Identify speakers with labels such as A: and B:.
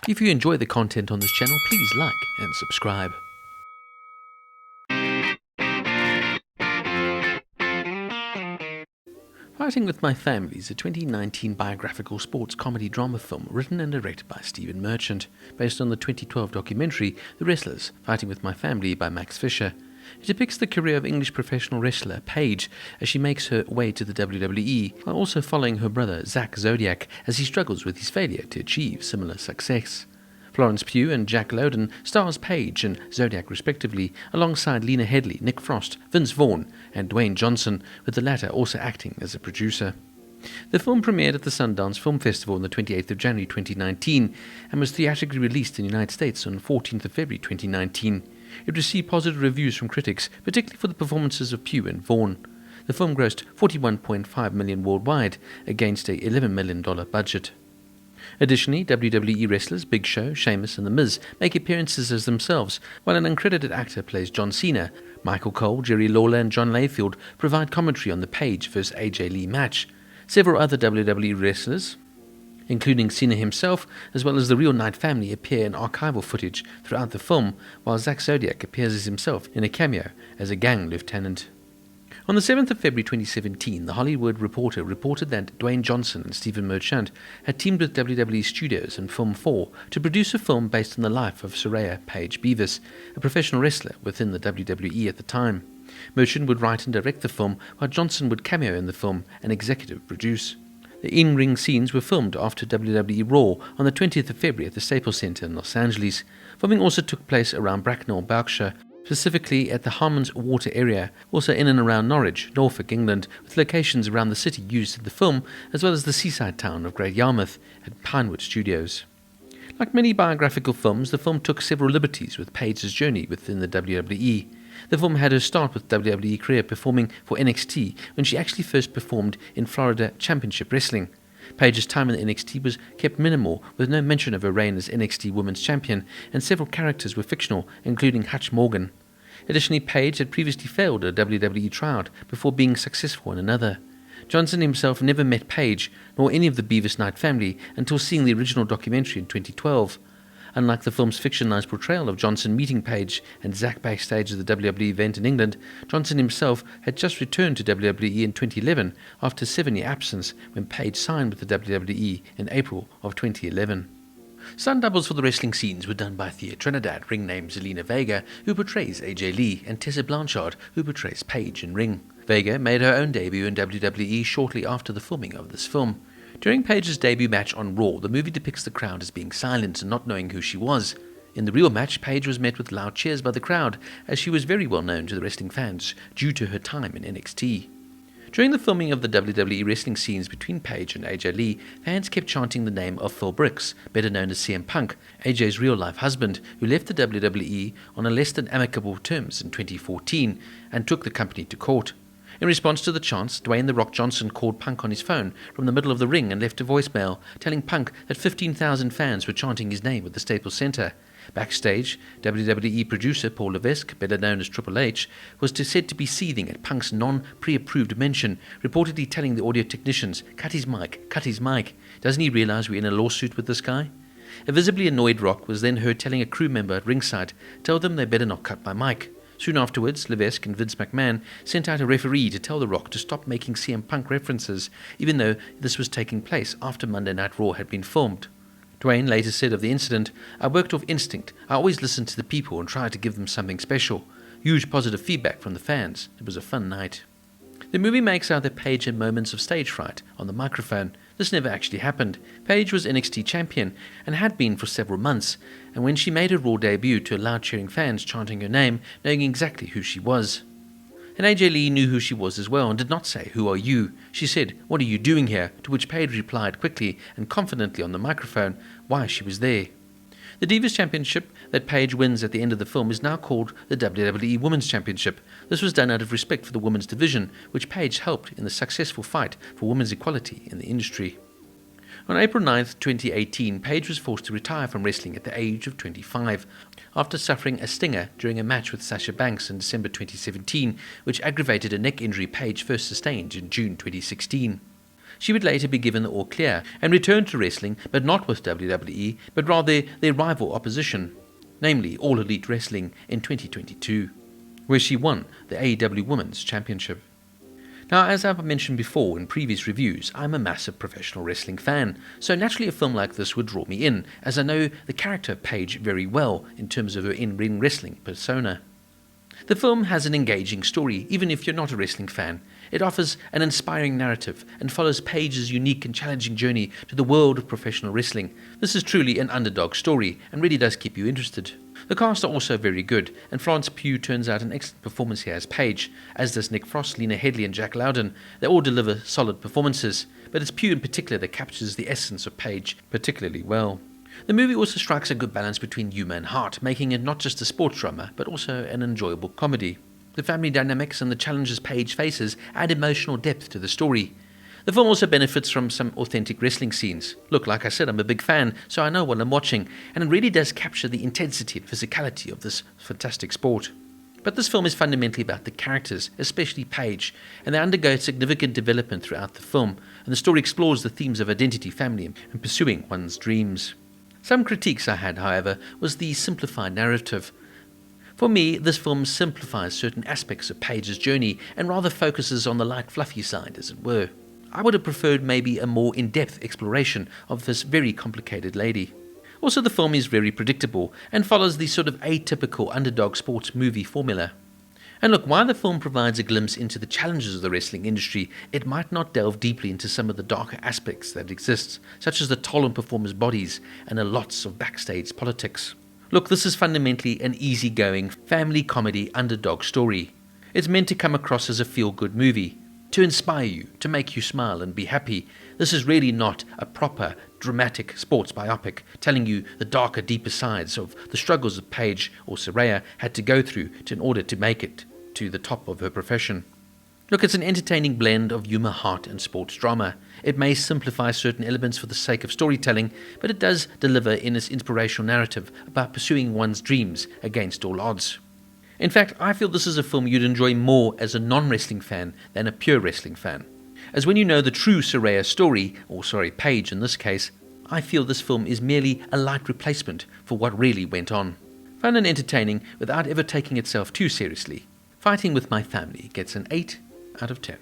A: If you enjoy the content on this channel, please like and subscribe. Fighting with My Family is a 2019 biographical sports comedy drama film written and directed by Stephen Merchant, based on the 2012 documentary The Wrestlers, Fighting with My Family by Max Fisher. It depicts the career of English professional wrestler Paige as she makes her way to the WWE, while also following her brother Zack Zodiac as he struggles with his failure to achieve similar success. Florence Pugh and Jack Lowden stars Paige and Zodiac respectively, alongside Lena Headey, Nick Frost, Vince Vaughn and Dwayne Johnson, with the latter also acting as a producer. The film premiered at the Sundance Film Festival on the 28th of January 2019 and was theatrically released in the United States on 14th of February 2019. It received positive reviews from critics, particularly for the performances of Pugh and Vaughn. The film grossed $41.5 million worldwide against a $11 million budget. Additionally, WWE wrestlers Big Show, Sheamus and The Miz make appearances as themselves, while an uncredited actor plays John Cena. Michael Cole, Jerry Lawler and John Layfield provide commentary on the Paige vs. AJ Lee match. Several other WWE wrestlers, including Cena himself, as well as the Real Knight family, appear in archival footage throughout the film, while Zack Zodiac appears as himself in a cameo as a gang lieutenant. On the 7th of February 2017, The Hollywood Reporter reported that Dwayne Johnson and Stephen Merchant had teamed with WWE Studios and Film 4 to produce a film based on the life of Saraya Paige Beavis, a professional wrestler within the WWE at the time. Merchant would write and direct the film, while Johnson would cameo in the film and executive produce. The in-ring scenes were filmed after WWE Raw on the 20th of February at the Staples Center in Los Angeles. Filming also took place around Bracknell, Berkshire, specifically at the Harmons Water area, also in and around Norwich, Norfolk, England, with locations around the city used in the film, as well as the seaside town of Great Yarmouth at Pinewood Studios. Like many biographical films, the film took several liberties with Paige's journey within the WWE. The film had her start with WWE career performing for NXT when she actually first performed in Florida Championship Wrestling. Paige's time in the NXT was kept minimal, with no mention of her reign as NXT Women's Champion, and several characters were fictional, including Hutch Morgan. Additionally, Paige had previously failed a WWE tryout before being successful in another. Johnson himself never met Paige, nor any of the Beavis Knight family, until seeing the original documentary in 2012. Unlike the film's fictionalized portrayal of Johnson meeting Paige and Zack backstage at the WWE event in England, Johnson himself had just returned to WWE in 2011 after a 7-year absence when Paige signed with the WWE in April of 2011. Stunt doubles for the wrestling scenes were done by Thea Trinidad, ring name Zelina Vega, who portrays AJ Lee, and Tessa Blanchard, who portrays Paige in ring. Vega made her own debut in WWE shortly after the filming of this film. During Paige's debut match on Raw, the movie depicts the crowd as being silent and not knowing who she was. In the real match, Paige was met with loud cheers by the crowd, as she was very well known to the wrestling fans due to her time in NXT. During the filming of the WWE wrestling scenes between Paige and AJ Lee, fans kept chanting the name of Phil Brooks, better known as CM Punk, AJ's real-life husband, who left the WWE on a less than amicable terms in 2014 and took the company to court. In response to the chants, Dwayne "The Rock" Johnson called Punk on his phone from the middle of the ring and left a voicemail telling Punk that 15,000 fans were chanting his name at the Staples Center. Backstage, WWE producer Paul Levesque, better known as Triple H, was said to be seething at Punk's non-pre-approved mention, reportedly telling the audio technicians, cut his mic, doesn't he realize we're in a lawsuit with this guy? A visibly annoyed Rock was then heard telling a crew member at ringside, tell them they better not cut my mic. Soon afterwards, Levesque and Vince McMahon sent out a referee to tell The Rock to stop making CM Punk references, even though this was taking place after Monday Night Raw had been filmed. Dwayne later said of the incident, I worked off instinct. I always listened to the people and tried to give them something special. Huge positive feedback from the fans. It was a fun night. The movie makes out that Paige had moments of stage fright on the microphone. This never actually happened. Paige was NXT champion and had been for several months, and when she made her Raw debut to loud cheering fans chanting her name, knowing exactly who she was. And AJ Lee knew who she was as well and did not say, who are you? She said, what are you doing here? To which Paige replied quickly and confidently on the microphone why she was there. The Divas Championship that Paige wins at the end of the film is now called the WWE Women's Championship. This was done out of respect for the women's division, which Paige helped in the successful fight for women's equality in the industry. On April 9, 2018, Paige was forced to retire from wrestling at the age of 25, after suffering a stinger during a match with Sasha Banks in December 2017, which aggravated a neck injury Paige first sustained in June 2016. She would later be given the all clear and return to wrestling, but not with WWE, but rather their rival opposition, namely All Elite Wrestling in 2022, where she won the AEW Women's Championship. Now, as I've mentioned before in previous reviews, I'm a massive professional wrestling fan, so naturally a film like this would draw me in, as I know the character Paige very well in terms of her in-ring wrestling persona. The film has an engaging story, even if you're not a wrestling fan. It offers an inspiring narrative and follows Paige's unique and challenging journey to the world of professional wrestling. This is truly an underdog story and really does keep you interested. The cast are also very good, and Florence Pugh turns out an excellent performance here as Paige, as does Nick Frost, Lena Headey and Jack Lowden. They all deliver solid performances, but it's Pugh in particular that captures the essence of Paige particularly well. The movie also strikes a good balance between humour and heart, making it not just a sports drama, but also an enjoyable comedy. The family dynamics and the challenges Paige faces add emotional depth to the story. The film also benefits from some authentic wrestling scenes. Look, like I said, I'm a big fan, so I know what I'm watching, and it really does capture the intensity and physicality of this fantastic sport. But this film is fundamentally about the characters, especially Paige, and they undergo significant development throughout the film, and the story explores the themes of identity, family, and pursuing one's dreams. Some critiques I had, however, was the simplified narrative. For me, this film simplifies certain aspects of Paige's journey and rather focuses on the light fluffy side, as it were. I would have preferred maybe a more in-depth exploration of this very complicated lady. Also, the film is very predictable and follows the sort of atypical underdog sports movie formula. And look, while the film provides a glimpse into the challenges of the wrestling industry, it might not delve deeply into some of the darker aspects that exist, such as the toll on performers' bodies and a lots of backstage politics. Look, this is fundamentally an easygoing, family comedy underdog story. It's meant to come across as a feel-good movie, to inspire you, to make you smile and be happy. This is really not a proper, dramatic sports biopic telling you the darker, deeper sides of the struggles that Paige or Saraya had to go through in order to make it to the top of her profession. Look, it's an entertaining blend of humour, heart and sports drama. It may simplify certain elements for the sake of storytelling, but it does deliver in its inspirational narrative about pursuing one's dreams against all odds. In fact, I feel this is a film you'd enjoy more as a non-wrestling fan than a pure wrestling fan. As when you know the true Saraya story, Paige in this case, I feel this film is merely a light replacement for what really went on. Fun and entertaining without ever taking itself too seriously. Fighting with My Family gets an 8 out of 10.